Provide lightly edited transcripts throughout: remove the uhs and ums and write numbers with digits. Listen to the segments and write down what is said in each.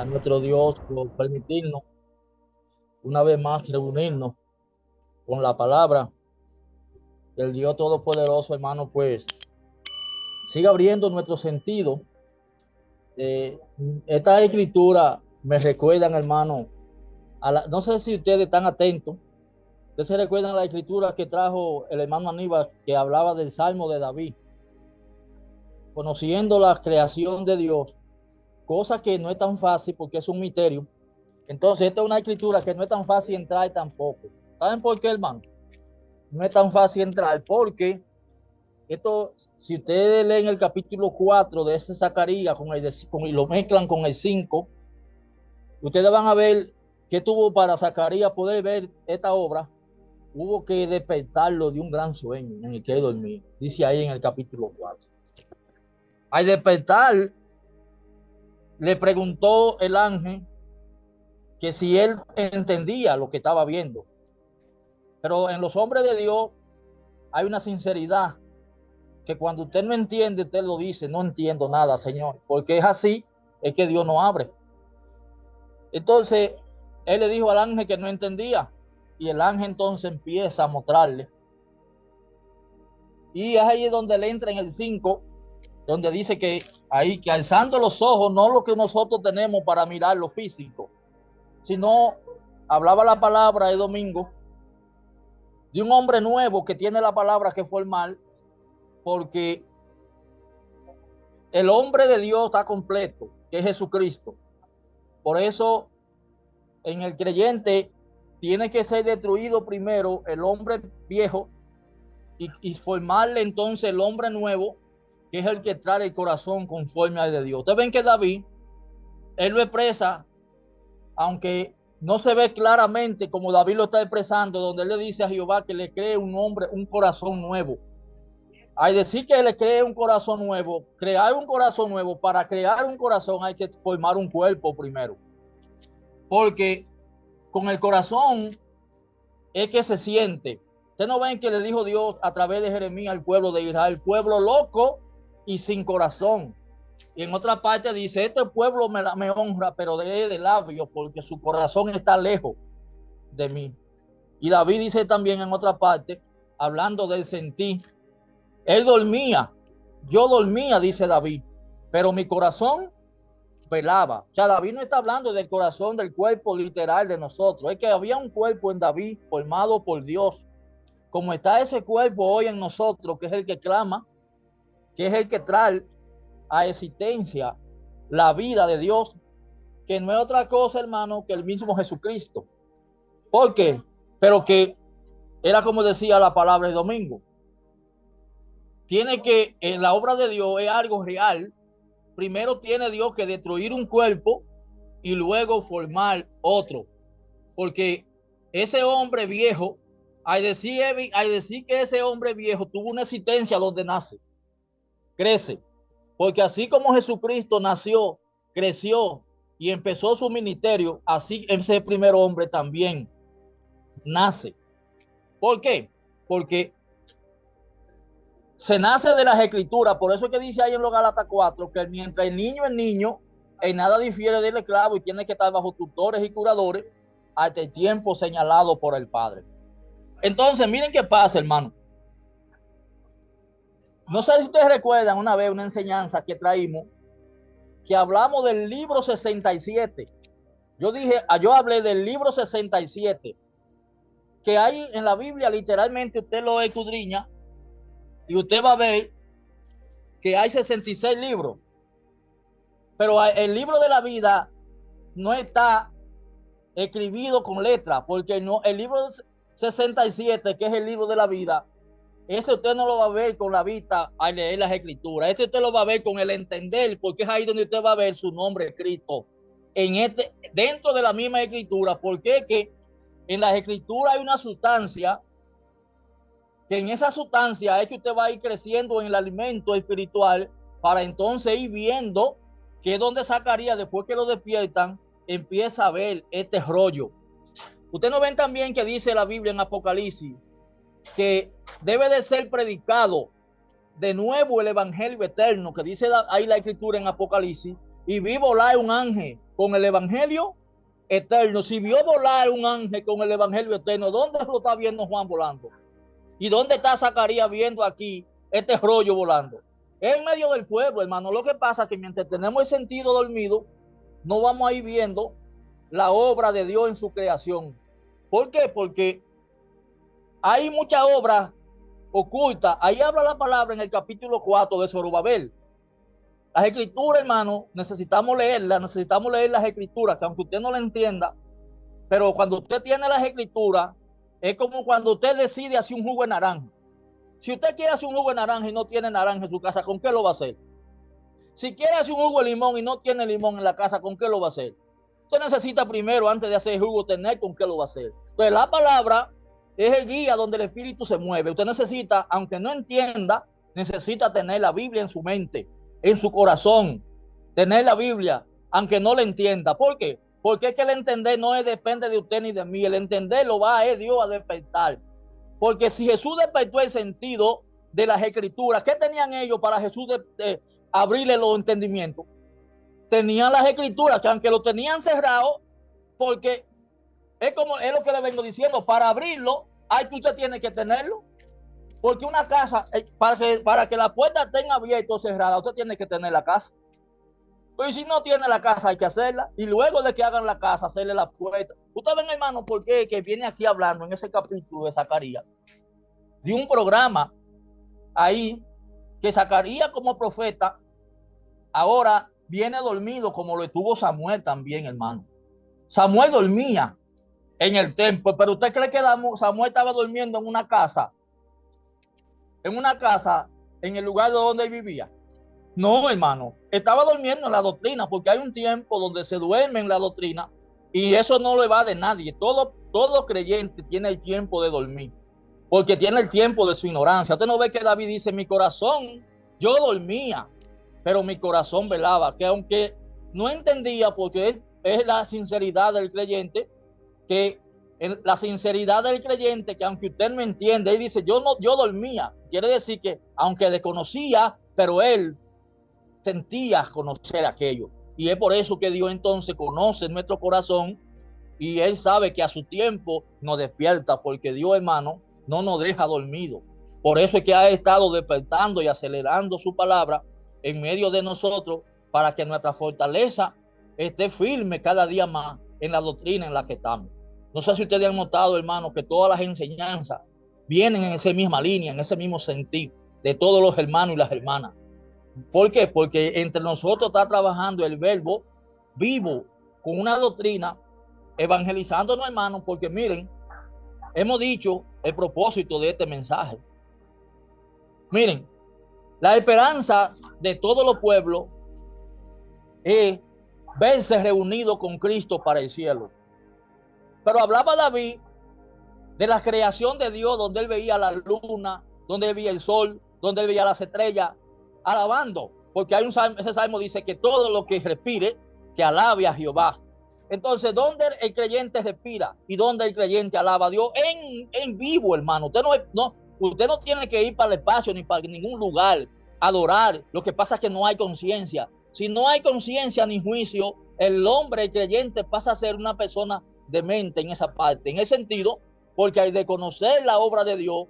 a nuestro Dios por permitirnos una vez más reunirnos con la palabra del Dios Todopoderoso, hermano, pues siga abriendo nuestro sentido. Eh, Esta escritura me recuerdan, hermano, no sé si ustedes están atentos. Ustedes se recuerdan la escritura que trajo el hermano Aníbal, que hablaba del Salmo de David, conociendo la creación de Dios, cosa que no es tan fácil porque es un misterio. Entonces, esta es una escritura que no es tan fácil entrar tampoco. ¿Saben por qué, hermano? No es tan fácil entrar porque esto, si ustedes leen el capítulo 4 de ese Zacarías y lo mezclan con el 5, ustedes van a ver que tuvo para Zacarías poder ver esta obra. Hubo que despertarlo de un gran sueño en el que dormía. Dice ahí en el capítulo 4. Al despertar, le preguntó el ángel que si él entendía lo que estaba viendo. Pero en los hombres de Dios hay una sinceridad que cuando usted no entiende, usted lo dice: no entiendo nada, Señor, porque es así, es que Dios no abre. Entonces, él le dijo al ángel que no entendía, y el ángel entonces empieza a mostrarle. Y es ahí donde le entra en el 5, donde dice que ahí, que alzando los ojos, no lo que nosotros tenemos para mirar lo físico, sino hablaba la palabra el domingo de un hombre nuevo que tiene la palabra que fue el mal, porque el hombre de Dios está completo, que es Jesucristo. Por eso, en el creyente tiene que ser destruido primero el hombre viejo y formarle entonces el hombre nuevo, que es el que trae el corazón conforme al de Dios. Ustedes ven que David, él lo expresa, aunque no se ve claramente como David lo está expresando, donde él le dice a Jehová que le cree un hombre, un corazón nuevo. Hay decir que le cree un corazón nuevo, crear un corazón nuevo. Para crear un corazón hay que formar un cuerpo primero, porque con el corazón es que se siente. Ustedes no ven que le dijo Dios a través de Jeremías al pueblo de Israel: pueblo loco y sin corazón. Y en otra parte dice: este pueblo me honra, pero de labios, porque su corazón está lejos de mí. Y David dice también en otra parte, hablando del sentir: él dormía, yo dormía, dice David, pero mi corazón velaba. O sea, David no está hablando del corazón, del cuerpo literal de nosotros. Es que había un cuerpo en David formado por Dios, como está ese cuerpo hoy en nosotros, que es el que clama, que es el que trae a existencia la vida de Dios, que no es otra cosa, hermano, que el mismo Jesucristo. ¿Por qué? Pero que era como decía la palabra el domingo. Tiene que, en la obra de Dios es algo real. Primero tiene Dios que destruir un cuerpo y luego formar otro. Porque ese hombre viejo, hay decir que ese hombre viejo tuvo una existencia donde nace, crece. Porque así como Jesucristo nació, creció y empezó su ministerio, así ese primer hombre también nace. ¿Por qué? Porque se nace de las escrituras. Por eso es que dice ahí en los Gálatas 4 que mientras el niño es niño, en nada difiere del esclavo y tiene que estar bajo tutores y curadores hasta el tiempo señalado por el Padre. Entonces, miren qué pasa, hermano. No sé si ustedes recuerdan una vez una enseñanza que traímos, que hablamos del libro 67. Yo hablé del libro 67, que hay en la Biblia. Literalmente usted lo escudriña y usted va a ver que hay 66 libros. Pero el libro de la vida no está escribido con letra, porque no, el libro 67, que es el libro de la vida, ese usted no lo va a ver con la vista al leer las escrituras. Este usted lo va a ver con el entender, porque es ahí donde usted va a ver su nombre escrito dentro de la misma escritura. Porque es que en las escrituras hay una sustancia, que en esa sustancia es que usted va a ir creciendo en el alimento espiritual, para entonces ir viendo que es donde Zacarías, después que lo despiertan, empieza a ver este rollo. Ustedes no ven también que dice la Biblia en Apocalipsis que debe de ser predicado de nuevo el evangelio eterno, que dice ahí la escritura en Apocalipsis: y vi volar un ángel con el evangelio eterno. Si vio volar un ángel con el evangelio eterno, ¿dónde lo está viendo Juan volando? ¿Y dónde está Zacarías viendo aquí este rollo volando? En medio del pueblo, hermano. Lo que pasa es que mientras tenemos el sentido dormido, no vamos a ir viendo la obra de Dios en su creación. ¿Por qué? Porque hay muchas obras ocultas. Ahí habla la palabra en el capítulo 4 de Zorobabel. Las escrituras, hermano, necesitamos leerlas, necesitamos leer las escrituras, que aunque usted no la entienda, pero cuando usted tiene las escrituras, es como cuando usted decide hacer un jugo de naranja. Si usted quiere hacer un jugo de naranja y no tiene naranja en su casa, ¿con qué lo va a hacer? Si quiere hacer un jugo de limón y no tiene limón en la casa, ¿con qué lo va a hacer? Usted necesita primero, antes de hacer el jugo, tener con qué lo va a hacer. Entonces, la palabra es el guía donde el espíritu se mueve. Usted necesita, aunque no entienda, necesita tener la Biblia en su mente, en su corazón. Tener la Biblia, aunque no la entienda. ¿Por qué? Porque es que el entender no depende de usted ni de mí. El entender lo va a Dios a despertar. Porque si Jesús despertó el sentido de las escrituras, ¿qué tenían ellos para Jesús abrirle los entendimientos? Tenían las escrituras, que aunque lo tenían cerrado, porque es como es lo que le vengo diciendo, para abrirlo, hay que usted tiene que tenerlo. Porque una casa, para que la puerta tenga abierta o cerrada, usted tiene que tener la casa. Pues si no tiene la casa, hay que hacerla. Y luego de que hagan la casa, hacerle la puerta. Usted ven, hermano, porque que viene aquí hablando en ese capítulo de Zacarías, de un programa ahí, que Zacarías como profeta, ahora viene dormido como lo estuvo Samuel también, hermano. Samuel dormía en el templo, pero usted cree que Samuel estaba durmiendo en una casa en el lugar donde él vivía. No, hermano, estaba durmiendo en la doctrina, porque hay un tiempo donde se duerme en la doctrina y eso no le va de nadie. Todo creyente tiene el tiempo de dormir, porque tiene el tiempo de su ignorancia. Usted no ve que David dice, mi corazón, yo dormía, pero mi corazón velaba, que aunque no entendía, porque es la sinceridad del creyente, que la sinceridad del creyente, que aunque usted no entiende, él dice, yo dormía. Quiere decir que aunque desconocía, pero él sentía conocer aquello. Y es por eso que Dios entonces conoce nuestro corazón y él sabe que a su tiempo nos despierta, porque Dios, hermano, no nos deja dormido. Por eso es que ha estado despertando y acelerando su palabra en medio de nosotros, para que nuestra fortaleza esté firme cada día más en la doctrina en la que estamos. No sé si ustedes han notado, hermano, que todas las enseñanzas vienen en esa misma línea, en ese mismo sentido, de todos los hermanos y las hermanas. ¿Por qué? Porque entre nosotros está trabajando el verbo vivo con una doctrina, evangelizándonos, hermanos, porque miren, hemos dicho el propósito de este mensaje. Miren, la esperanza de todos los pueblos es verse reunidos con Cristo para el cielo. Pero hablaba David de la creación de Dios, donde él veía la luna, donde él veía el sol, donde él veía las estrellas, alabando, porque hay ese salmo dice que todo lo que respire, que alabe a Jehová. Entonces, ¿dónde el creyente respira y dónde el creyente alaba a Dios? En vivo, hermano. Usted no tiene que ir para el espacio ni para ningún lugar a adorar. Lo que pasa es que no hay conciencia. Si no hay conciencia ni juicio, el hombre, el creyente, pasa a ser una persona demente en esa parte, en ese sentido, porque hay de conocer la obra de Dios.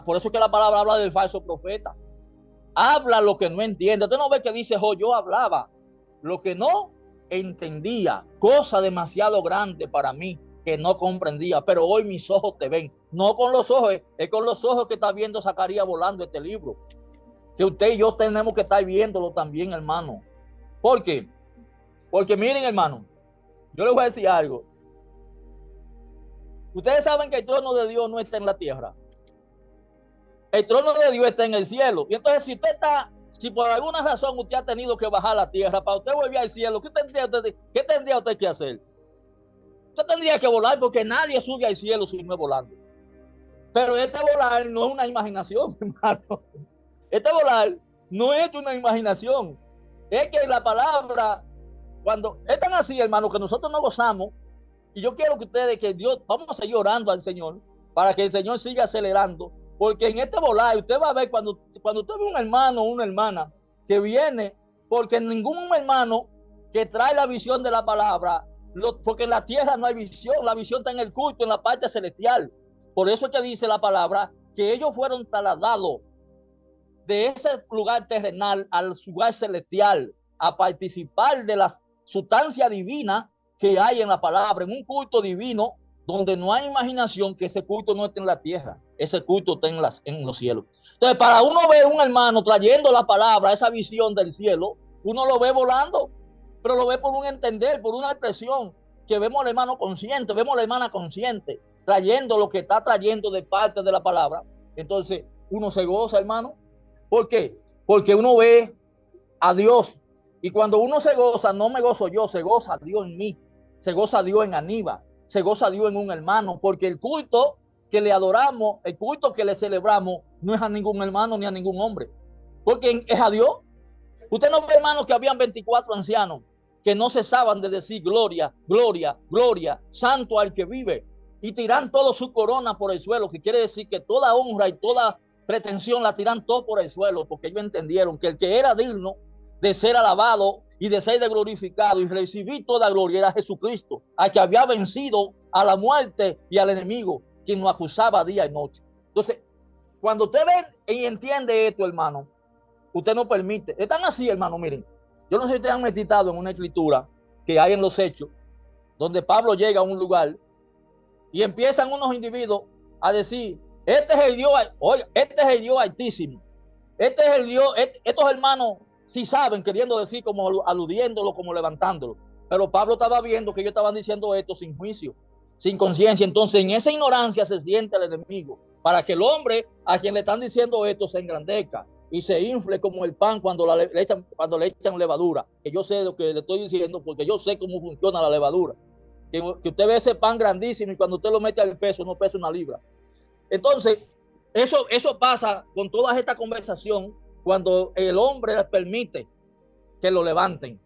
Por eso es que la palabra habla del falso profeta. Habla lo que no entiende. Usted no ve que dice, yo hablaba lo que no entendía, cosa demasiado grande para mí que no comprendía, pero hoy mis ojos te ven. No con los ojos, es con los ojos que está viendo Zacarías volando este libro, que usted y yo tenemos que estar viéndolo también, hermano. ¿Por qué? Porque miren, hermano, yo les voy a decir algo. Ustedes saben que el trono de Dios no está en la tierra. El trono de Dios está en el cielo. Y entonces si por alguna razón usted ha tenido que bajar a la tierra para usted volver al cielo, ¿qué tendría usted que hacer? Usted tendría que volar, porque nadie sube al cielo si no es volando. Pero este volar no es una imaginación, hermano. Este volar no es una imaginación. Es que la palabra, cuando es tan así, hermano, que nosotros no gozamos. Y yo quiero que ustedes, que Dios, vamos a seguir orando al Señor para que el Señor siga acelerando. Porque en este volar, usted va a ver cuando usted ve un hermano o una hermana que viene, porque ningún hermano que trae la visión de la palabra, porque en la tierra no hay visión, la visión está en el culto, en la parte celestial. Por eso es que dice la palabra que ellos fueron trasladados de ese lugar terrenal al lugar celestial a participar de la sustancia divina que hay en la palabra, en un culto divino donde no hay imaginación, que ese culto no está en la tierra, ese culto está en los cielos. Entonces, para uno ver un hermano trayendo la palabra, esa visión del cielo, uno lo ve volando, pero lo ve por un entender, por una expresión, que vemos al hermano consciente, vemos a la hermana consciente, trayendo lo que está trayendo de parte de la palabra. Entonces, uno se goza, hermano. ¿Por qué? Porque uno ve a Dios. Y cuando uno se goza, no me gozo yo, se goza Dios en mí, se goza Dios en Aníbal, se goza Dios en un hermano, porque el culto que le adoramos, el culto que le celebramos, no es a ningún hermano ni a ningún hombre, porque es a Dios. Usted no ve, hermanos, que habían 24 ancianos que no cesaban de decir gloria, gloria, gloria, santo al que vive, y tiran todo su corona por el suelo, que quiere decir que toda honra y toda pretensión la tiran todo por el suelo, porque ellos entendieron que el que era digno de ser alabado y de ser glorificado y recibir toda gloria era Jesucristo, al que había vencido a la muerte y al enemigo, quien nos acusaba día y noche. Entonces, cuando usted ve y entiende esto, hermano, usted no permite. Están así, hermano, miren. Yo no sé si ustedes han meditado en una escritura que hay en los Hechos, donde Pablo llega a un lugar y empiezan unos individuos a decir, este es el Dios, oye, este es el Dios altísimo. Este es el Dios, estos hermanos sí saben, queriendo decir, como aludiéndolo, como levantándolo. Pero Pablo estaba viendo que ellos estaban diciendo esto sin juicio, sin conciencia. Entonces, en esa ignorancia se siente el enemigo, para que el hombre a quien le están diciendo esto se engrandezca y se infle como el pan cuando le echan levadura. Que yo sé lo que le estoy diciendo, porque yo sé cómo funciona la levadura. Que usted ve ese pan grandísimo y cuando usted lo mete al peso, no pesa una libra. Entonces, eso pasa con toda esta conversación cuando el hombre les permite que lo levanten.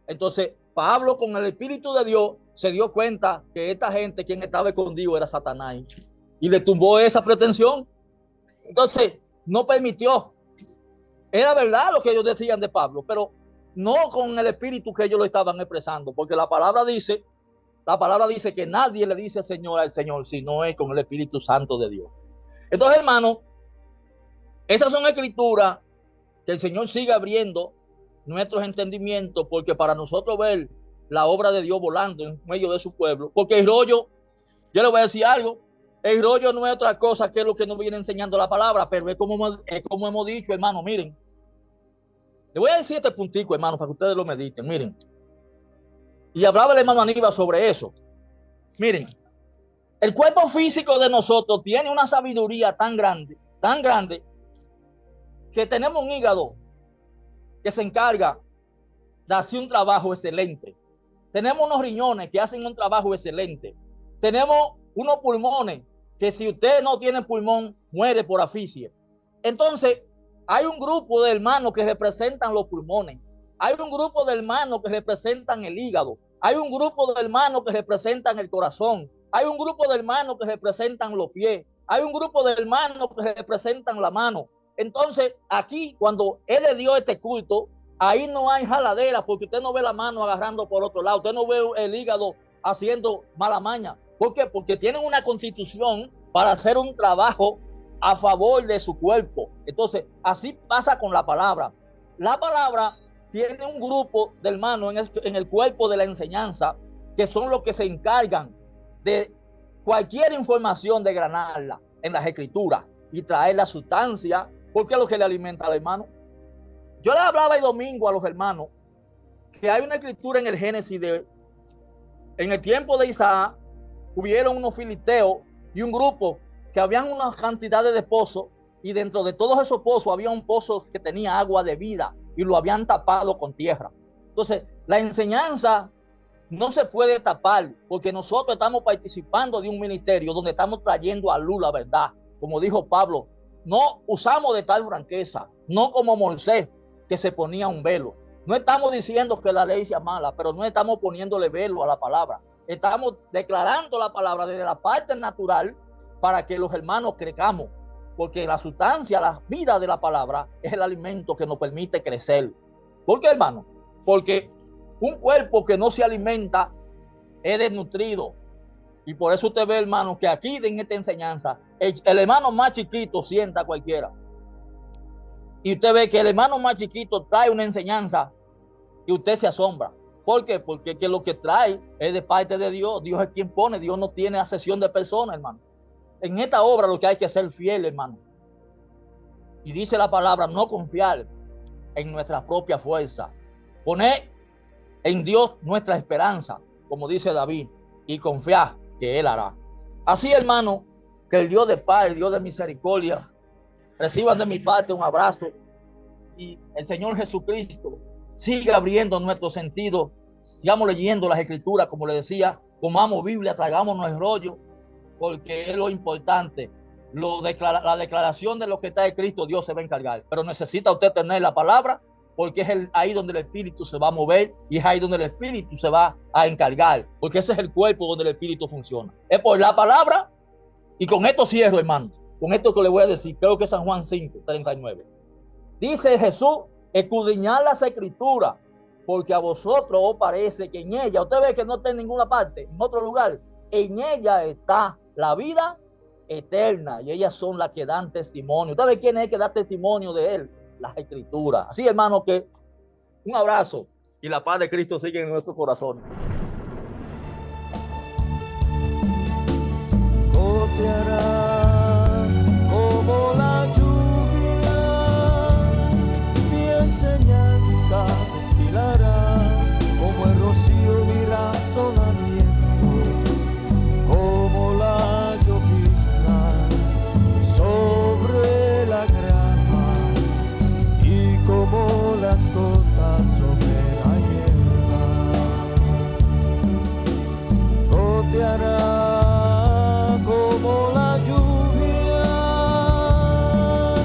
Entonces, Pablo, con el Espíritu de Dios, se dio cuenta que esta gente, quien estaba escondido, era Satanás, y le tumbó esa pretensión. Entonces, no permitió. Era verdad lo que ellos decían de Pablo, pero no con el espíritu que ellos lo estaban expresando, porque la palabra dice que nadie le dice Señor al Señor, sino es con el Espíritu Santo de Dios. Entonces, hermano, esas son escrituras que el Señor sigue abriendo nuestros entendimientos, porque para nosotros ver la obra de Dios volando en medio de su pueblo, porque el rollo, yo le voy a decir algo, el rollo no es otra cosa que lo que nos viene enseñando la palabra, pero es como hemos dicho, hermano. Miren, le voy a decir este puntico, hermano, para que ustedes lo mediten. Miren, y hablaba el hermano Aníbal sobre eso. Miren, el cuerpo físico de nosotros tiene una sabiduría tan grande, que tenemos un hígado que se encarga de hacer un trabajo excelente. Tenemos unos riñones que hacen un trabajo excelente. Tenemos unos pulmones que si usted no tiene pulmón, muere por asfixia. Entonces, hay un grupo de hermanos que representan los pulmones. Hay un grupo de hermanos que representan el hígado. Hay un grupo de hermanos que representan el corazón. Hay un grupo de hermanos que representan los pies. Hay un grupo de hermanos que representan la mano. Entonces, aquí, cuando él le dio este culto, ahí no hay jaladera, porque usted no ve la mano agarrando por otro lado. Usted no ve el hígado haciendo mala maña. ¿Por qué? Porque tienen una constitución para hacer un trabajo a favor de su cuerpo. Entonces, así pasa con la palabra. La palabra tiene un grupo de hermanos en el cuerpo de la enseñanza, que son los que se encargan de cualquier información, de granarla en las escrituras y traer la sustancia, porque es lo que le alimenta al hermano. Yo le hablaba el domingo a los hermanos que hay una escritura en el Génesis en el tiempo de Isaac, hubieron unos filisteos y un grupo que habían unas cantidades de pozos, y dentro de todos esos pozos había un pozo que tenía agua de vida y lo habían tapado con tierra. Entonces, la enseñanza no se puede tapar, porque nosotros estamos participando de un ministerio donde estamos trayendo a luz la verdad. Como dijo Pablo, no usamos de tal franqueza, no como Moisés, que se ponía un velo. No estamos diciendo que la ley sea mala, pero no estamos poniéndole velo a la palabra. Estamos declarando la palabra desde la parte natural para que los hermanos crezcamos, porque la sustancia, la vida de la palabra es el alimento que nos permite crecer. ¿Por qué, hermano? Porque Un cuerpo que no se alimenta es desnutrido. Y por eso usted ve, hermano, que aquí en esta enseñanza, el hermano más chiquito sienta a cualquiera. Y usted ve que el hermano más chiquito trae una enseñanza y usted se asombra. ¿Por qué? Porque que lo que trae es de parte de Dios. Dios es quien pone. Dios no tiene asesión de personas, hermano. En esta obra lo que hay que ser fiel, hermano. Y dice la palabra, no confiar en nuestra propia fuerza. Poner en Dios nuestra esperanza, como dice David, y confiar que Él hará. Así, hermano, que el Dios de paz, el Dios de misericordia, reciban de mi parte un abrazo y el Señor Jesucristo siga abriendo nuestro sentido. Sigamos leyendo las escrituras, como le decía, comamos Biblia, tragamos el rollo, porque es lo importante. La declaración de lo que está escrito, Dios se va a encargar. Pero necesita usted tener la palabra, porque es ahí donde el Espíritu se va a mover y es ahí donde el Espíritu se va a encargar, porque ese es el cuerpo donde el Espíritu funciona. Es por la palabra. Y con esto cierro, hermano. Con esto que le voy a decir, creo que es San Juan 5:39. Dice Jesús, escudriñad las escrituras, porque a vosotros os parece que en ella, usted ve que no está en ninguna parte, en otro lugar, en ella está la vida eterna y ellas son las que dan testimonio. ¿Usted ve quién es que da testimonio de Él? Las escrituras. Así, hermano, que un abrazo y la paz de Cristo sigue en nuestros corazones. Goteará como la lluvia, mi enseñanza destilará como el rocío mi razonamiento, como la llovizna sobre la grama y como las gotas sobre la hierba. Goteará como la lluvia,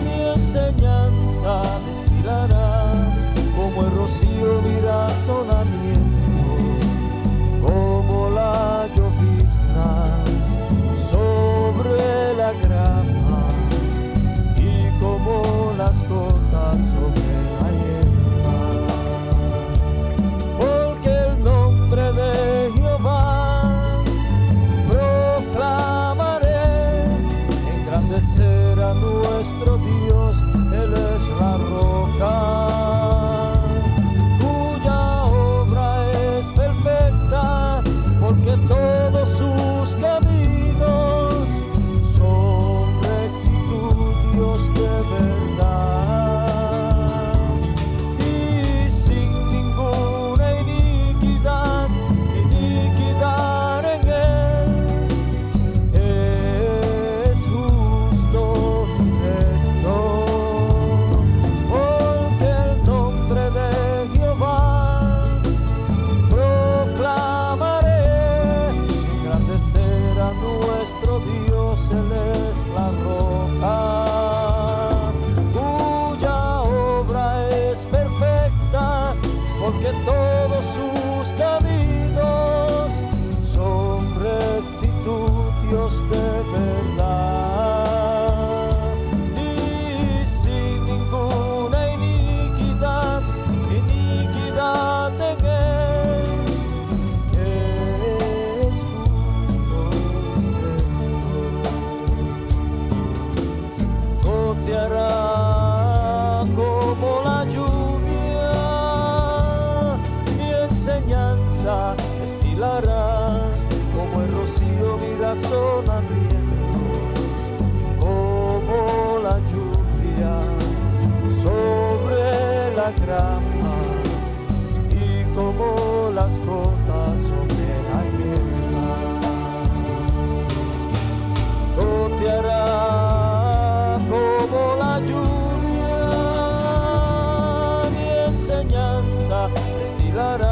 mi enseñanza destilará como el rocío mi razonamiento, como la llovizna sobre la grama y como las gotas sobre la hierba. Porque el nombre de Jehová proclamaré, engrandecer a nuestro Dios, Él es la roca, cuya obra es perfecta, porque todos sus caminos son rectitud, Dios de verdad, y sin ninguna iniquidad en Él. Es justo, recto, porque el nombre de Jehová proclamaré, engrandecer a nuestro Dios, Él es la roca, cuya obra es perfecta, porque todos sus caminos son rectitud, Dios de verdad, y sin ninguna iniquidad en Él. Es justo, goteará como la lluvia, mi enseñanza destilará como el rocío mi razonamiento, como la lluvia sobre la grama y como las gotas sobre la hierba. Goteará como la lluvia, mi enseñanza destilará